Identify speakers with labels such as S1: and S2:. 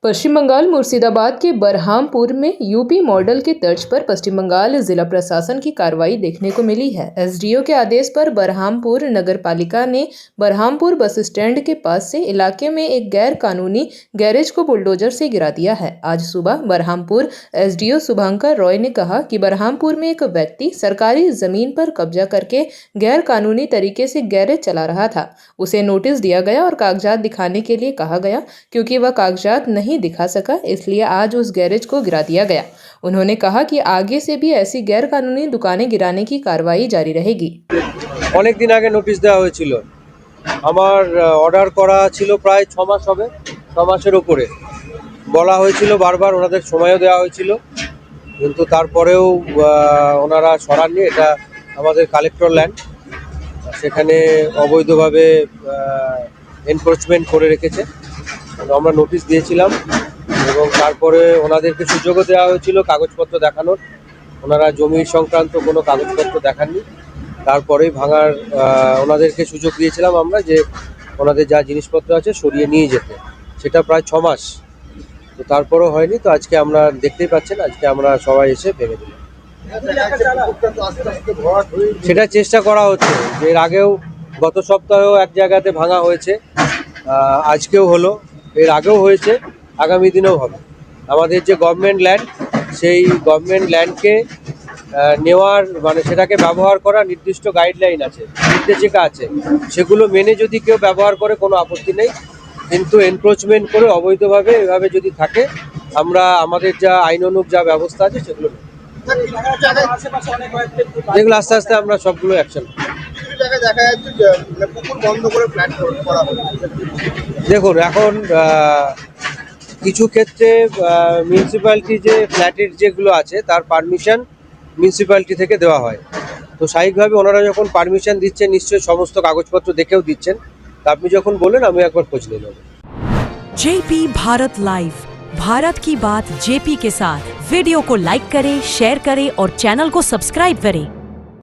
S1: पश्चिम बंगाल मुर्शिदाबाद के बरहामपुर में UP model के तर्ज पर पश्चिम बंगाल जिला प्रशासन की कार्रवाई देखने को मिली है। एसडीओ के आदेश पर बरहामपुर नगर पालिका ने बरहामपुर बस स्टैंड के पास से इलाके में एक गैर कानूनी गैरेज को बुलडोजर से गिरा दिया है। आज सुबह बरहामपुर एसडीओ शुभंकर रॉय ने कहा कि बरहामपुर में एक व्यक्ति सरकारी जमीन पर कब्जा करके गैर कानूनी तरीके से गैरेज चला रहा था। उसे नोटिस दिया गया और कागजात दिखाने के लिए कहा गया। क्योंकि वह कागजात नहीं दिखा सका, इसलिए आज उस गैरेज को गिरा दिया गया। उन्होंने कहा कि आगे से भी ऐसी गैर कानूनी दुकानें गिराने की कार्रवाई जारी रहेगी।
S2: অনেক দিন আগে নোটিশ দেওয়া হয়েছিল। আমার অর্ডার করা ছিল প্রায় 6 মাস হবে, 6 মাসের উপরে বলা হয়েছিল, বারবার ওনাদের সময়ও দেওয়া হয়েছিল, কিন্তু তারপরেও ওনারা সরাননি। এটা আমাদের কালেক্টর ল্যান্ড, সেখানে অবৈধভাবে এনফোর্সমেন্ট করে রেখেছে। আমরা নোটিশ দিয়েছিলাম এবং তারপরে ওনাদেরকে সুযোগও দেওয়া হয়েছিল কাগজপত্র দেখানোর। ওনারা জমি সংক্রান্ত কোনো কাগজপত্র দেখাননি। তারপরেই ভাঙার ওনাদেরকে সুযোগ দিয়েছিলাম আমরা যে ওনাদের যা জিনিসপত্র আছে সরিয়ে নিয়ে যেতে। সেটা প্রায় 6 মাস, তো তারপরেও হয়নি। তো আজকে আমরা দেখতেই পাচ্ছেন, আজকে আমরা সবাই এসে ভেঙে দিলাম। সেটা চেষ্টা করা হচ্ছে। এর আগেও গত সপ্তাহেও এক জায়গাতে ভাঙা হয়েছে, আজকেও হলো, এর আগেও হয়েছে, আগামী দিনেও হবে। আমাদের যে গভর্নমেন্ট ল্যান্ড, সেই গভর্নমেন্ট ল্যান্ডকে নেওয়ার মানে সেটাকে ব্যবহার করা নির্দিষ্ট গাইডলাইন আছে, নির্দেশিকা আছে, সেগুলো মেনে যদি কেউ ব্যবহার করে কোনো আপত্তি নেই। কিন্তু এনক্রোচমেন্ট করে অবৈধভাবে এভাবে যদি থাকে, আমরা আমাদের যা আইনানুগ যা ব্যবস্থা আছে সেগুলো যেগুলো আস্তে আস্তে আমরা সবগুলো অ্যাকশন। দেখুন, এখন কিছু ক্ষেত্রে মিউনিসিপ্যালিটি যে ফ্ল্যাটের যেগুলো আছে তার পারমিশন মিউনিসিপ্যালিটি থেকে দেওয়া হয়। তো স্বাভাবিকভাবে ওনারা যখন পারমিশন দিচ্ছেন, নিশ্চয়ই সমস্ত কাগজপত্র দেখেও দিচ্ছেন। তা আপনি যখন বলেন আমি একবার খোঁজ নিয়ে নেব।
S3: जेपी भारत लाइव, भारत की बात जेपी के साथ। वीडियो को लाइक करें, शेयर करें और चैनल को सब्सक्राइब करें।